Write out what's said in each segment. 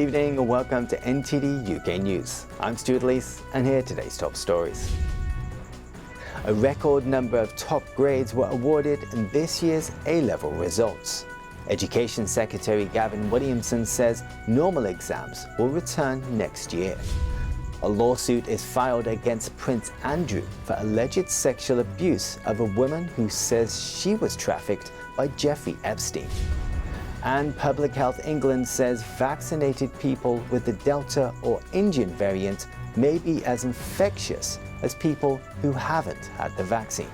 evening and welcome to NTD UK News. I'm Steadily and here are today's top stories. A record number of top grades were awarded in this year's A-level results. Education Secretary Gavin Williamson says normal exams will return next year. A lawsuit is filed against Prince Andrew for alleged sexual abuse of a woman who says she was trafficked by Jeffrey Epstein. And Public Health England says vaccinated people with the Delta or Indian variant may be as infectious as people who haven't had the vaccine.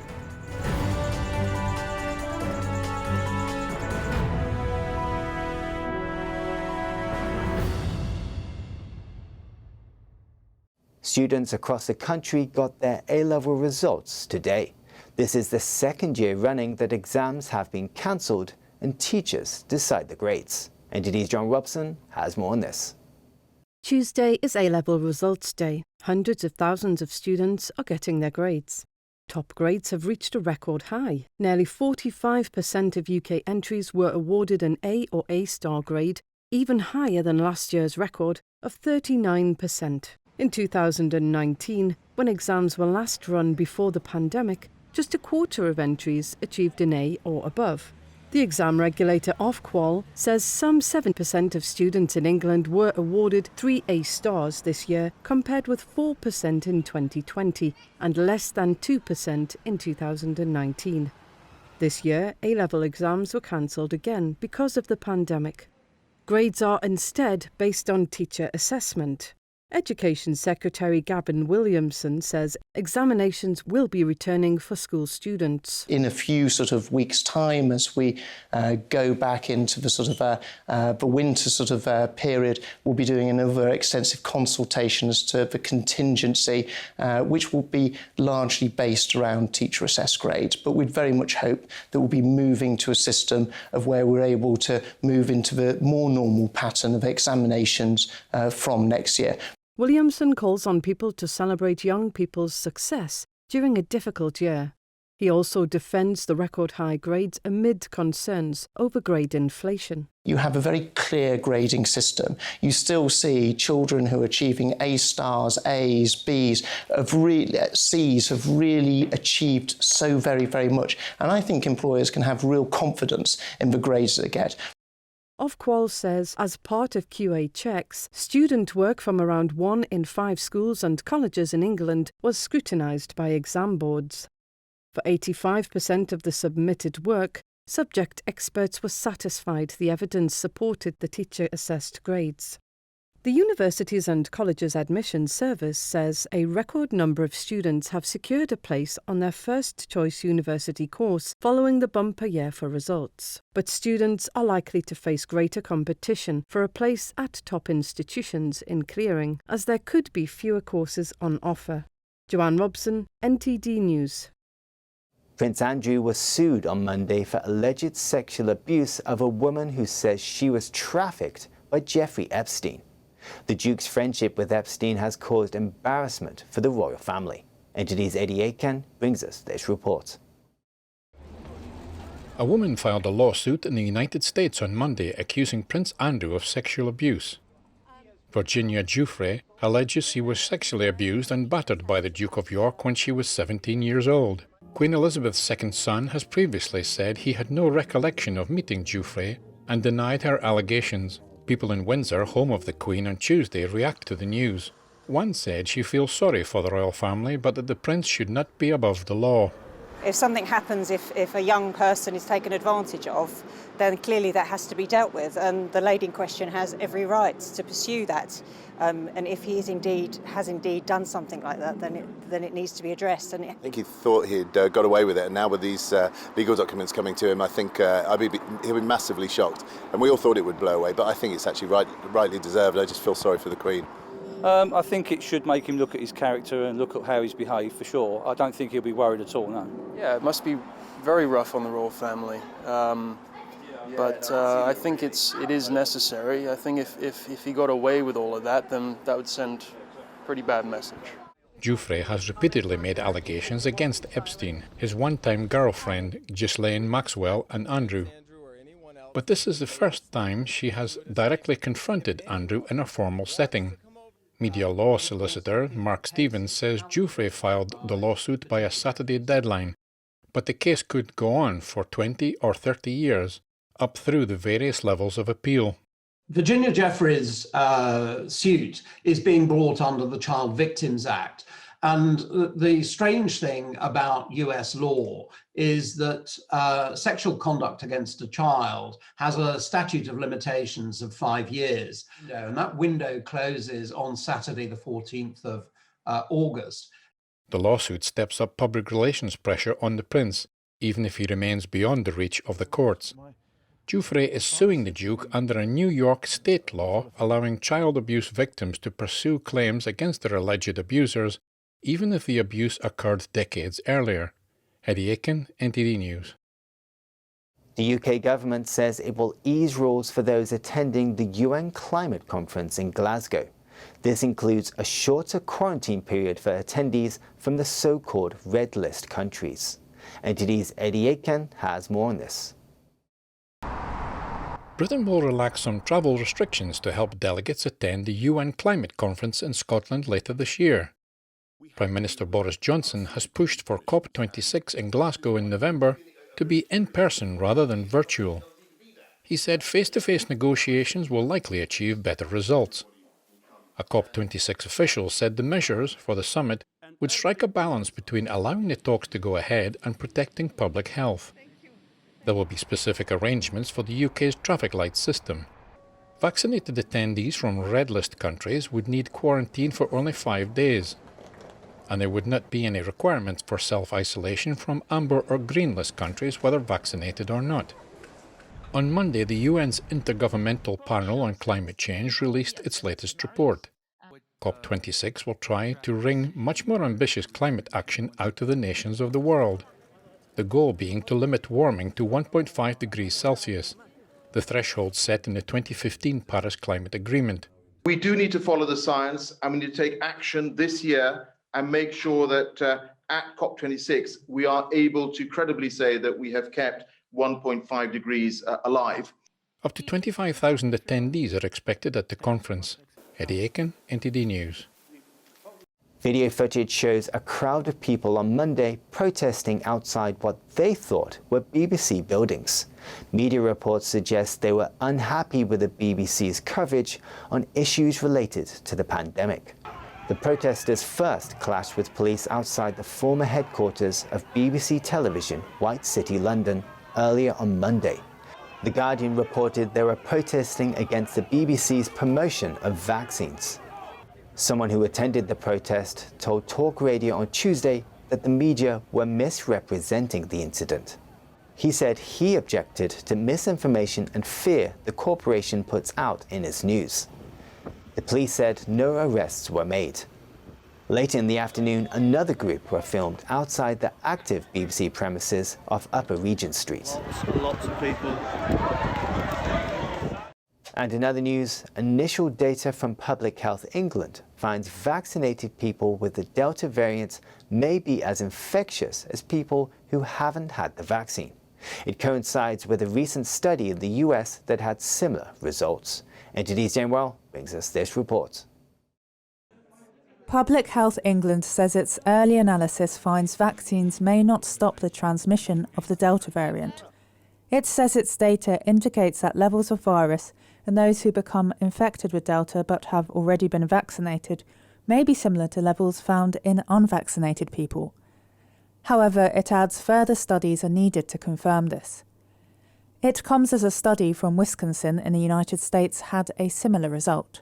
Students across the country got their A-level results today. This is the second year running that exams have been cancelled and teachers decide the grades. NTD's John Robson has more on this. Tuesday is A-level results day. Hundreds of thousands of students are getting their grades. Top grades have reached a record high. Nearly 45% of UK entries were awarded an A or A-star grade, even higher than last year's record of 39%. In 2019, when exams were last run before the pandemic, just a quarter of entries achieved an A or above. The exam regulator Ofqual says some 7% of students in England were awarded 3 A stars this year, compared with 4% in 2020 and less than 2% in 2019. This year, A-level exams were cancelled again because of the pandemic. Grades are instead based on teacher assessment. Education Secretary Gavin Williamson says examinations will be returning for school students. In a few weeks' time, as we go back into the the winter period, we'll be doing another extensive consultation as to the contingency, which will be largely based around teacher assessed grades. But we'd very much hope that we'll be moving to a system of where we're able to move into the more normal pattern of examinations from next year. Williamson calls on people to celebrate young people's success during a difficult year. He also defends the record-high grades amid concerns over grade inflation. You have a very clear grading system. You still see children who are achieving A stars, A's, B's, C's have really achieved so very, very much. And I think employers can have real confidence in the grades they get. Ofqual says as part of QA checks, student work from around 1 in 5 schools and colleges in England was scrutinised by exam boards. For 85% of the submitted work, subject experts were satisfied the evidence supported the teacher-assessed grades. The Universities and Colleges Admissions Service says a record number of students have secured a place on their first-choice university course following the bumper year for results. But students are likely to face greater competition for a place at top institutions in clearing, as there could be fewer courses on offer. Joanne Robson, NTD News. Prince Andrew was sued on Monday for alleged sexual abuse of a woman who says she was trafficked by Jeffrey Epstein. The Duke's friendship with Epstein has caused embarrassment for the royal family. NTD's Eddie Aiken brings us this report. A woman filed a lawsuit in the United States on Monday accusing Prince Andrew of sexual abuse. Virginia Giuffre alleges she was sexually abused and battered by the Duke of York when she was 17 years old. Queen Elizabeth's second son has previously said he had no recollection of meeting Giuffre and denied her allegations. People in Windsor, home of the Queen, on Tuesday react to the news. One said she feels sorry for the royal family, but that the prince should not be above the law. If something happens, if a young person is taken advantage of, then clearly that has to be dealt with, and the lady in question has every right to pursue that. And if he has indeed done something like that, then it needs to be addressed. And I think he thought he'd got away with it, and now with these legal documents coming to him, I think he'll be massively shocked. And we all thought it would blow away, but I think it's actually rightly deserved. I just feel sorry for the Queen. I think it should make him look at his character and look at how he's behaved, for sure. I don't think he'll be worried at all, no. Yeah, it must be very rough on the royal family. But I think it is necessary. I think if he got away with all of that, then that would send a pretty bad message. Giuffre has repeatedly made allegations against Epstein, his one-time girlfriend Ghislaine Maxwell and Andrew. but this is the first time she has directly confronted Andrew in a formal setting. Media law solicitor Mark Stevens says Giuffre filed the lawsuit by a Saturday deadline, but the case could go on for 20 or 30 years, up through the various levels of appeal. Virginia Giuffre's suit is being brought under the Child Victims Act. And the strange thing about US law is that sexual conduct against a child has a statute of limitations of 5 years. And that window closes on Saturday, the 14th of August. The lawsuit steps up public relations pressure on the prince, even if he remains beyond the reach of the courts. Giuffre is suing the Duke under a New York state law allowing child abuse victims to pursue claims against their alleged abusers, even if the abuse occurred decades earlier. Eddie Aiken, NTD News. The UK government says it will ease rules for those attending the UN climate conference in Glasgow. This includes a shorter quarantine period for attendees from the so-called red list countries. NTD's Eddie Aiken has more on this. Britain will relax some travel restrictions to help delegates attend the UN climate conference in Scotland later this year. Prime Minister Boris Johnson has pushed for COP26 in Glasgow in November to be in person rather than virtual. He said face-to-face negotiations will likely achieve better results. A COP26 official said the measures for the summit would strike a balance between allowing the talks to go ahead and protecting public health. There will be specific arrangements for the UK's traffic light system. Vaccinated attendees from red list countries would need quarantine for only 5 days. And there would not be any requirements for self-isolation from amber or green list countries, whether vaccinated or not. On Monday, the UN's Intergovernmental Panel on Climate Change released its latest report. COP26 will try to wring much more ambitious climate action out of the nations of the world, the goal being to limit warming to 1.5 degrees Celsius, the threshold set in the 2015 Paris Climate Agreement. We do need to follow the science, and we need to take action this year and make sure that at COP26 we are able to credibly say that we have kept 1.5 degrees alive. Up to 25,000 attendees are expected at the conference. Eddie Aiken, NTD News. Video footage shows a crowd of people on Monday protesting outside what they thought were BBC buildings. Media reports suggest they were unhappy with the BBC's coverage on issues related to the pandemic. The protesters first clashed with police outside the former headquarters of BBC Television, White City, London, earlier on Monday. The Guardian reported they were protesting against the BBC's promotion of vaccines. Someone who attended the protest told Talk Radio on Tuesday that the media were misrepresenting the incident. He said he objected to misinformation and fear the corporation puts out in its news. The police said no arrests were made. Later in the afternoon, another group were filmed outside the active BBC premises off Upper Regent Street. Lots of people. And in other news, initial data from Public Health England finds vaccinated people with the Delta variant may be as infectious as people who haven't had the vaccine. It coincides with a recent study in the US that had similar results. NTD's Jane Well brings us this report. Public Health England says its early analysis finds vaccines may not stop the transmission of the Delta variant. It says its data indicates that levels of virus in those who become infected with Delta but have already been vaccinated may be similar to levels found in unvaccinated people. However, it adds further studies are needed to confirm this. It comes as a study from Wisconsin in the United States had a similar result.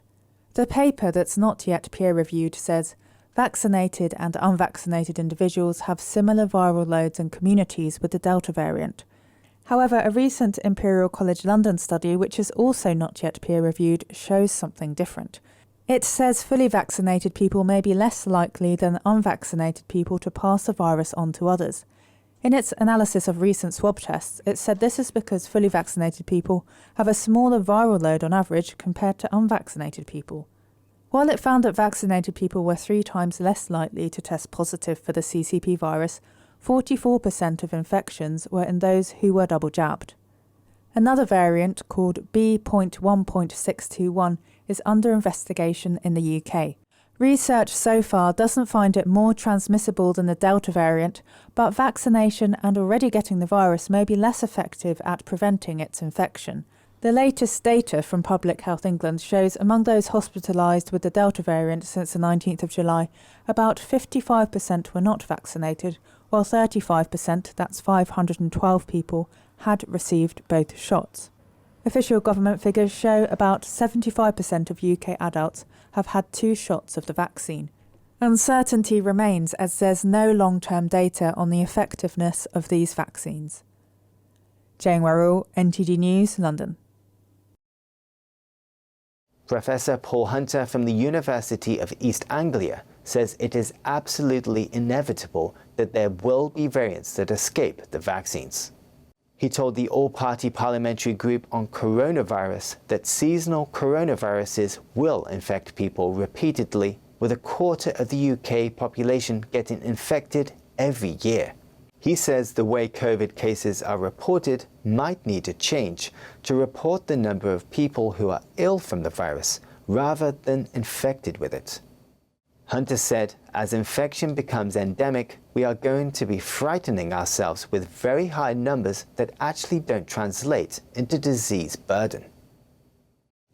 The paper that's not yet peer-reviewed says vaccinated and unvaccinated individuals have similar viral loads in communities with the Delta variant. However, a recent Imperial College London study, which is also not yet peer-reviewed, shows something different. It says fully vaccinated people may be less likely than unvaccinated people to pass the virus on to others. In its analysis of recent swab tests, it said this is because fully vaccinated people have a smaller viral load on average compared to unvaccinated people. While it found that vaccinated people were 3 times less likely to test positive for the CCP virus, 44% of infections were in those who were double jabbed. Another variant, called B.1.621, is under investigation in the UK. Research so far doesn't find it more transmissible than the Delta variant, but vaccination and already getting the virus may be less effective at preventing its infection. The latest data from Public Health England shows among those hospitalised with the Delta variant since the 19th of July, about 55% were not vaccinated, while 35%, that's 512 people, had received both shots. Official government figures show about 75% of UK adults have had 2 shots of the vaccine. Uncertainty remains as there's no long-term data on the effectiveness of these vaccines. Jane Warrell, NTD News, London. Professor Paul Hunter from the University of East Anglia says it is absolutely inevitable that there will be variants that escape the vaccines. He told the All-Party Parliamentary Group on Coronavirus that seasonal coronaviruses will infect people repeatedly, with a quarter of the UK population getting infected every year. He says the way COVID cases are reported might need to change to report the number of people who are ill from the virus rather than infected with it. Hunter said, as infection becomes endemic, we are going to be frightening ourselves with very high numbers that actually don't translate into disease burden.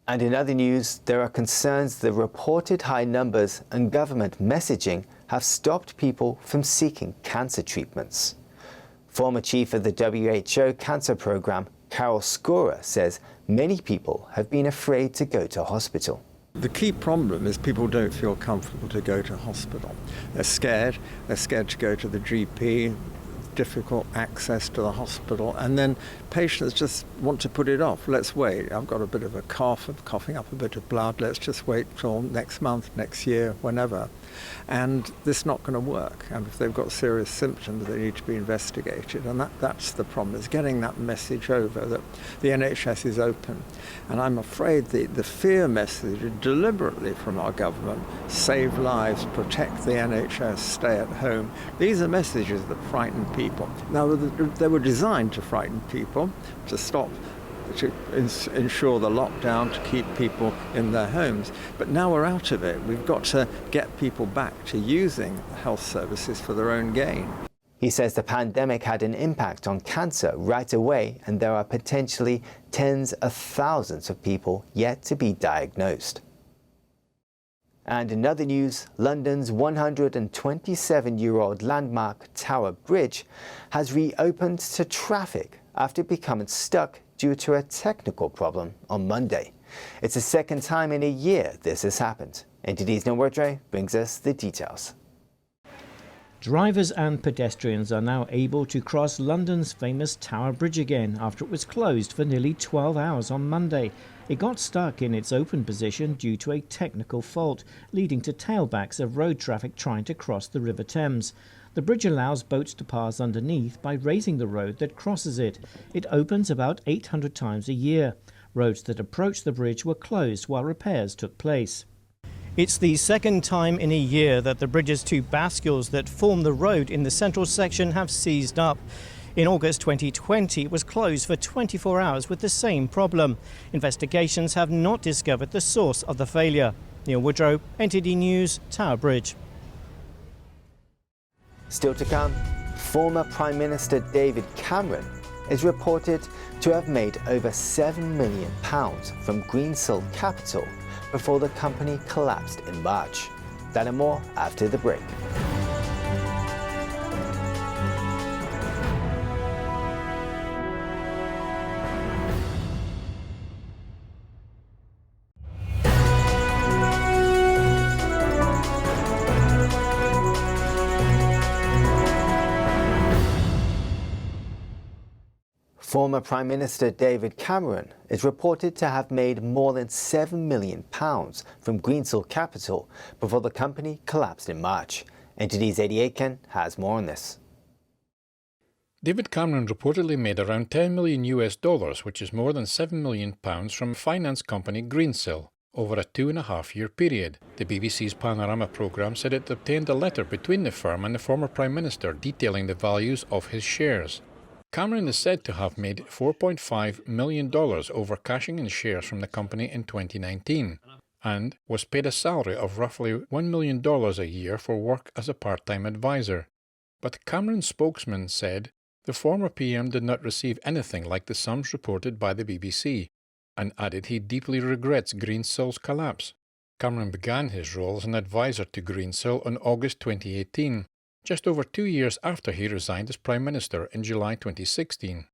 And in other news, there are concerns the reported high numbers and government messaging have stopped people from seeking cancer treatments. Former chief of the WHO cancer program, Carol Scorer, says many people have been afraid to go to hospital. The key problem is people don't feel comfortable to go to hospital. They're scared to go to the GP, difficult access to the hospital, and then patients just want to put it off. Let's wait. I've got a bit of a cough, I'm coughing up a bit of blood. Let's just wait till next month, next year, whenever. And this is not going to work. And if they've got serious symptoms, they need to be investigated. And that's the problem, is getting that message over that the NHS is open. And I'm afraid the fear message deliberately from our government, save lives, protect the NHS, stay at home. These are messages that frighten people. Now, they were designed to frighten people, to stop, to ensure the lockdown, to keep people in their homes. But now we're out of it. We've got to get people back to using health services for their own gain. He says the pandemic had an impact on cancer right away, and there are potentially tens of thousands of people yet to be diagnosed. And in other news, London's 127-year-old landmark Tower Bridge has reopened to traffic after becoming stuck due to a technical problem on Monday. It's the second time in a year this has happened. NTD's Nwardre brings us the details. Drivers and pedestrians are now able to cross London's famous Tower Bridge again after it was closed for nearly 12 hours on Monday. It got stuck in its open position due to a technical fault, leading to tailbacks of road traffic trying to cross the River Thames. The bridge allows boats to pass underneath by raising the road that crosses it. It opens about 800 times a year. Roads that approach the bridge were closed while repairs took place. It's the second time in a year that the bridge's 2 bascules that form the road in the central section have seized up. In August 2020, it was closed for 24 hours with the same problem. Investigations have not discovered the source of the failure. Neil Woodrow, NTD News, Tower Bridge. Still to come, former Prime Minister David Cameron is reported to have made over £7 million from Greensill Capital before the company collapsed in March. That and more after the break. Former Prime Minister David Cameron is reported to have made more than £7 million from Greensill Capital before the company collapsed in March. NTD's Eddie Aiken has more on this. David Cameron reportedly made around $10 million, which is more than £7 million from finance company Greensill, over a 2.5-year period. The BBC's Panorama programme said it obtained a letter between the firm and the former Prime Minister detailing the values of his shares. Cameron is said to have made $4.5 million over cashing in shares from the company in 2019 and was paid a salary of roughly $1 million a year for work as a part-time advisor. But Cameron's spokesman said the former PM did not receive anything like the sums reported by the BBC and added he deeply regrets Greencell's collapse. Cameron began his role as an advisor to Greensill in August 2018, just over 2 years after he resigned as Prime Minister in July 2016.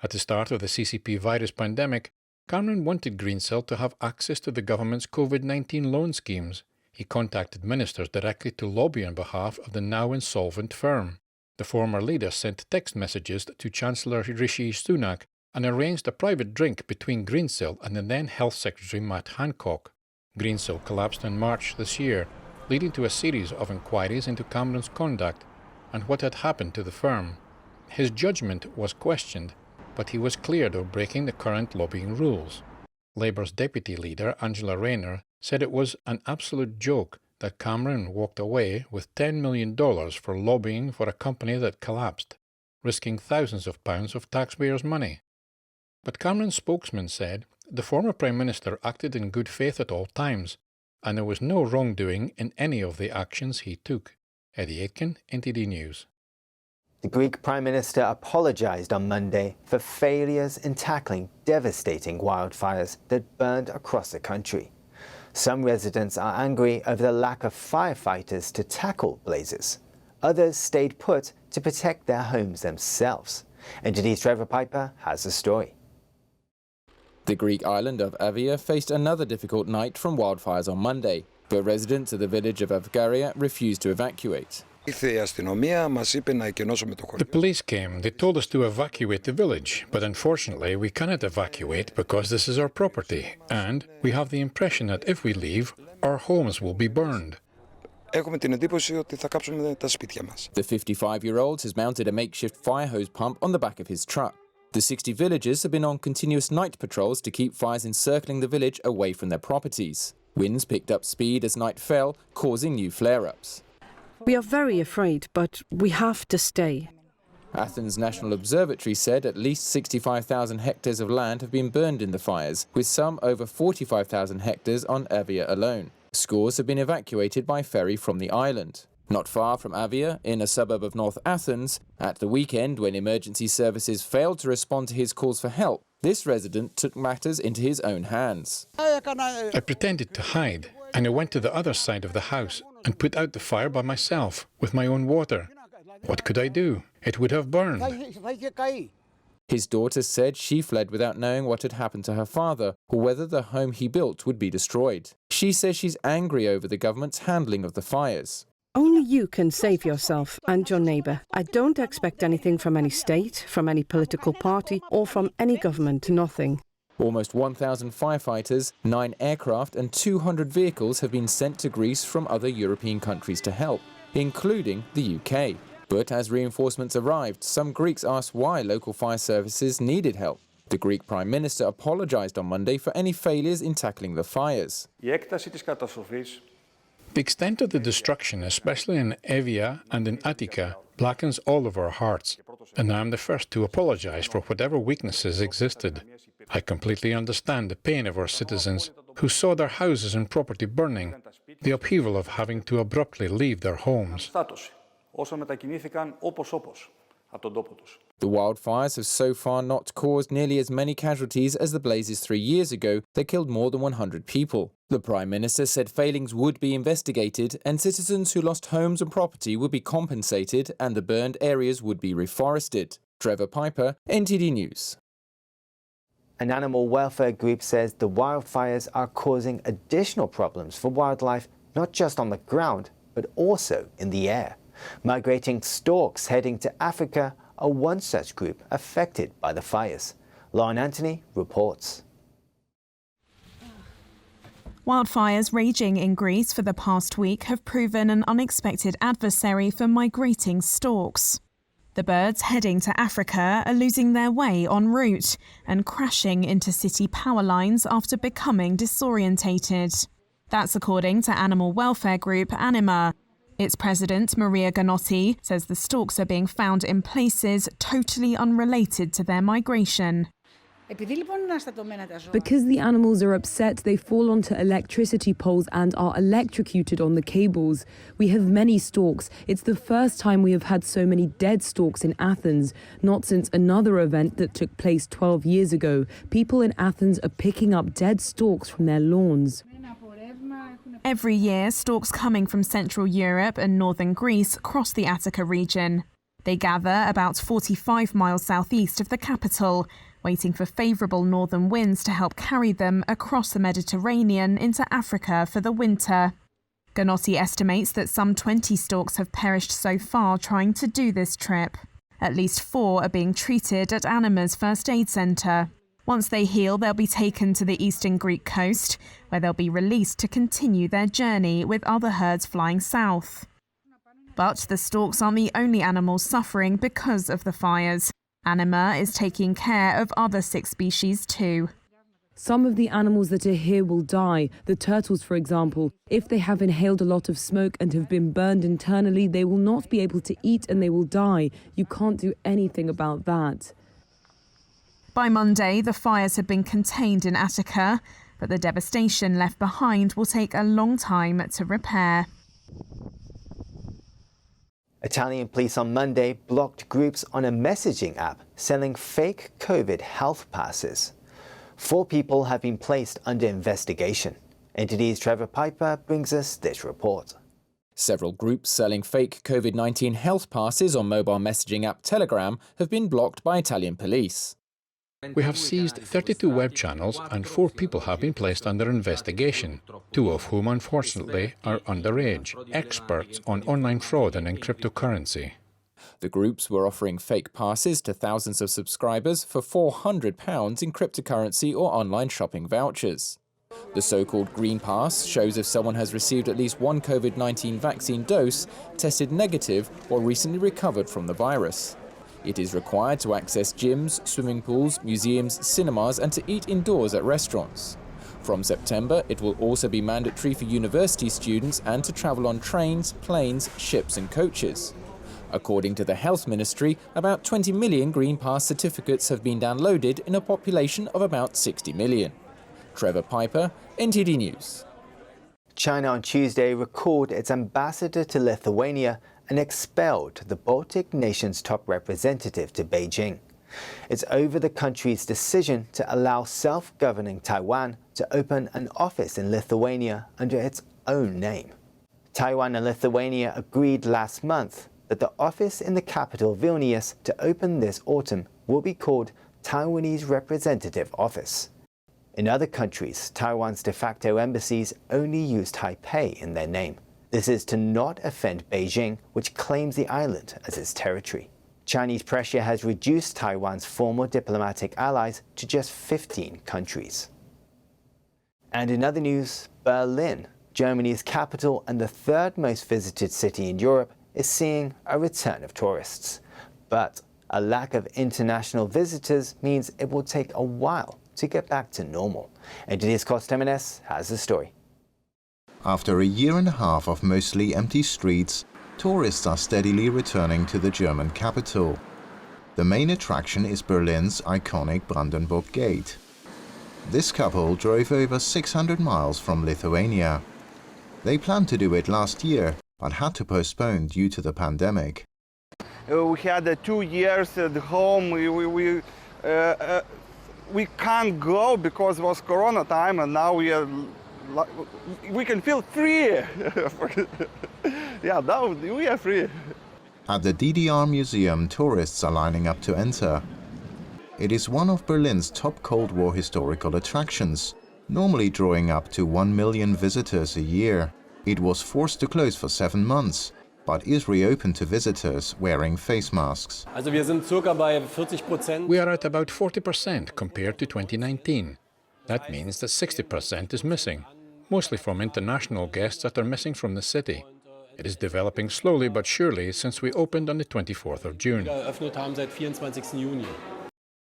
At the start of the CCP virus pandemic, Cameron wanted Greensill to have access to the government's COVID-19 loan schemes. He contacted ministers directly to lobby on behalf of the now insolvent firm. The former leader sent text messages to Chancellor Rishi Sunak and arranged a private drink between Greensill and the then Health Secretary Matt Hancock. Greensill collapsed in March this year, leading to a series of inquiries into Cameron's conduct and what had happened to the firm. His judgment was questioned, but he was cleared of breaking the current lobbying rules. Labour's deputy leader, Angela Rayner, said it was an absolute joke that Cameron walked away with $10 million for lobbying for a company that collapsed, risking thousands of pounds of taxpayers' money. But Cameron's spokesman said the former Prime Minister acted in good faith at all times, and there was no wrongdoing in any of the actions he took. Eddie Aitken, NTD News. The Greek Prime Minister apologised on Monday for failures in tackling devastating wildfires that burned across the country. Some residents are angry over the lack of firefighters to tackle blazes. Others stayed put to protect their homes themselves. NTD's Trevor Piper has the story. The Greek island of Evia faced another difficult night from wildfires on Monday, but residents of the village of Evgaria refused to evacuate. The police came. They told us to evacuate the village, but unfortunately we cannot evacuate because this is our property, and we have the impression that if we leave, our homes will be burned. The 55-year-old has mounted a makeshift fire hose pump on the back of his truck. The 60 villagers have been on continuous night patrols to keep fires encircling the village away from their properties. Winds picked up speed as night fell, causing new flare-ups. We are very afraid, but we have to stay. Athens National Observatory said at least 65,000 hectares of land have been burned in the fires, with some over 45,000 hectares on Evia alone. Scores have been evacuated by ferry from the island. Not far from Evia, in a suburb of North Athens, at the weekend when emergency services failed to respond to his calls for help, this resident took matters into his own hands. I pretended to hide, and I went to the other side of the house and put out the fire by myself with my own water. What could I do? It would have burned. His daughter said she fled without knowing what had happened to her father or whether the home he built would be destroyed. She says she's angry over the government's handling of the fires. Only you can save yourself and your neighbour. I don't expect anything from any state, from any political party or from any government, nothing. Almost 1,000 firefighters, 9 aircraft and 200 vehicles have been sent to Greece from other European countries to help, including the UK. But as reinforcements arrived, some Greeks asked why local fire services needed help. The Greek Prime Minister apologised on Monday for any failures in tackling the fires. The extent of the destruction, especially in Evia and in Attica, blackens all of our hearts, and I am the first to apologise for whatever weaknesses existed. I completely understand the pain of our citizens who saw their houses and property burning, the upheaval of having to abruptly leave their homes. The wildfires have so far not caused nearly as many casualties as the blazes 3 years ago that killed more than 100 people. The Prime Minister said failings would be investigated and citizens who lost homes and property would be compensated and the burned areas would be reforested. Trevor Piper, NTD News. An animal welfare group says the wildfires are causing additional problems for wildlife, not just on the ground, but also in the air. Migrating storks heading to Africa are one such group affected by the fires. Lauren Anthony reports. Wildfires raging in Greece for the past week have proven an unexpected adversary for migrating storks. The birds heading to Africa are losing their way en route and crashing into city power lines after becoming disorientated. That's according to animal welfare group Anima. Its president, Maria Ganotti, says the storks are being found in places totally unrelated to their migration. Because the animals are upset, they fall onto electricity poles and are electrocuted on the cables. We have many storks. It's the first time we have had so many dead storks in Athens, not since another event that took place 12 years ago. People in Athens are picking up dead storks from their lawns. Every year, storks coming from Central Europe and northern Greece cross the Attica region. They gather about 45 miles southeast of the capital, waiting for favourable northern winds to help carry them across the Mediterranean into Africa for the winter. Ganotti estimates that some 20 storks have perished so far trying to do this trip. At least 4 are being treated at Anima's first aid centre. Once they heal, they'll be taken to the eastern Greek coast, where they'll be released to continue their journey with other herds flying south. But the storks aren't the only animals suffering because of the fires. Anima is taking care of other 6 species too. Some of the animals that are here will die. The turtles, for example. If they have inhaled a lot of smoke and have been burned internally, they will not be able to eat and they will die. You can't do anything about that. By Monday, the fires have been contained in Attica, but the devastation left behind will take a long time to repair. Italian police on Monday blocked groups on a messaging app selling fake COVID health passes. 4 people have been placed under investigation. NTD's Trevor Piper brings us this report. Several groups selling fake COVID-19 health passes on mobile messaging app Telegram have been blocked by Italian police. We have seized 32 web channels and 4 people have been placed under investigation, 2 of whom unfortunately are underage, experts on online fraud and in cryptocurrency. The groups were offering fake passes to thousands of subscribers for £400 in cryptocurrency or online shopping vouchers. The so-called Green Pass shows if someone has received at least 1 COVID-19 vaccine dose, tested negative or recently recovered from the virus. It is required to access gyms, swimming pools, museums, cinemas and to eat indoors at restaurants. From September, it will also be mandatory for university students and to travel on trains, planes, ships and coaches. According to the Health Ministry, about 20 million Green Pass certificates have been downloaded in a population of about 60 million. Trevor Piper, NTD News. China on Tuesday recalled its ambassador to Lithuania and expelled the Baltic nation's top representative to Beijing. It's over the country's decision to allow self-governing Taiwan to open an office in Lithuania under its own name. Taiwan and Lithuania agreed last month that the office in the capital Vilnius to open this autumn will be called Taiwanese Representative Office. In other countries, Taiwan's de facto embassies only use Taipei in their name. This is to not offend Beijing, which claims the island as its territory. Chinese pressure has reduced Taiwan's former diplomatic allies to just 15 countries. And in other news, Berlin, Germany's capital and the 3rd most visited city in Europe, is seeing a return of tourists. But a lack of international visitors means it will take a while to get back to normal. NTD's Costa Jimenez has the story. After a year and a half of mostly empty streets, tourists are steadily returning to the German capital. The main attraction is Berlin's iconic Brandenburg Gate. This couple drove over 600 miles from Lithuania. They planned to do it last year, but had to postpone due to the pandemic. We had 2 years at home. We can't go because it was Corona time, and now we can feel free. Yeah, now we are free. At the DDR Museum, tourists are lining up to enter. It is one of Berlin's top Cold War historical attractions, normally drawing up to 1 million visitors a year. It was forced to close for 7 months, but is reopened to visitors wearing face masks. We are at about 40% compared to 2019. That means that 60% is missing, mostly from international guests that are missing from the city. It is developing slowly but surely since we opened on the 24th of June.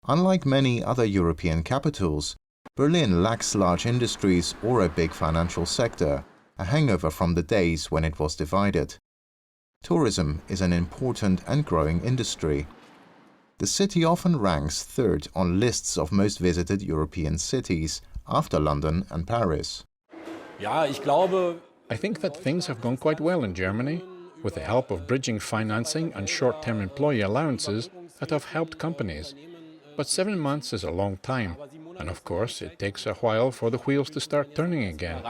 Unlike many other European capitals, Berlin lacks large industries or a big financial sector, a hangover from the days when it was divided. Tourism is an important and growing industry. The city often ranks third on lists of most visited European cities, after London and Paris. I think that things have gone quite well in Germany, with the help of bridging financing and short-term employee allowances that have helped companies. But 7 months is a long time, and of course it takes a while for the wheels to start turning again.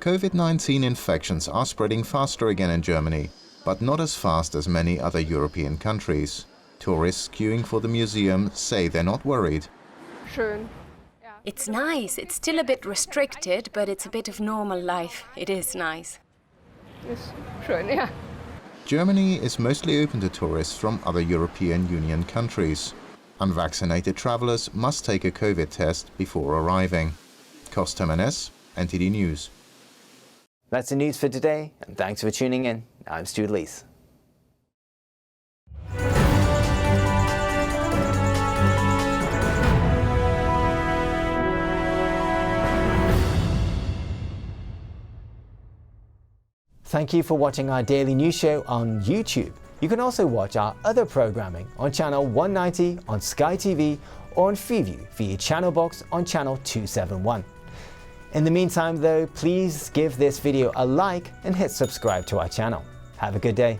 COVID-19 infections are spreading faster again in Germany, but not as fast as many other European countries. Tourists queuing for the museum say they're not worried. It's nice. It's still a bit restricted, but it's a bit of normal life. It is nice. Germany is mostly open to tourists from other European Union countries. Unvaccinated travelers must take a COVID test before arriving. Kostem NS, NTD News. That's the news for today, and thanks for tuning in. I'm Steadily. Thank you for watching our daily news show on YouTube. You can also watch our other programming on channel 190 on Sky TV or on Freeview via channel box on channel 271. In the meantime though, please give this video a like and hit subscribe to our channel. Have a good day.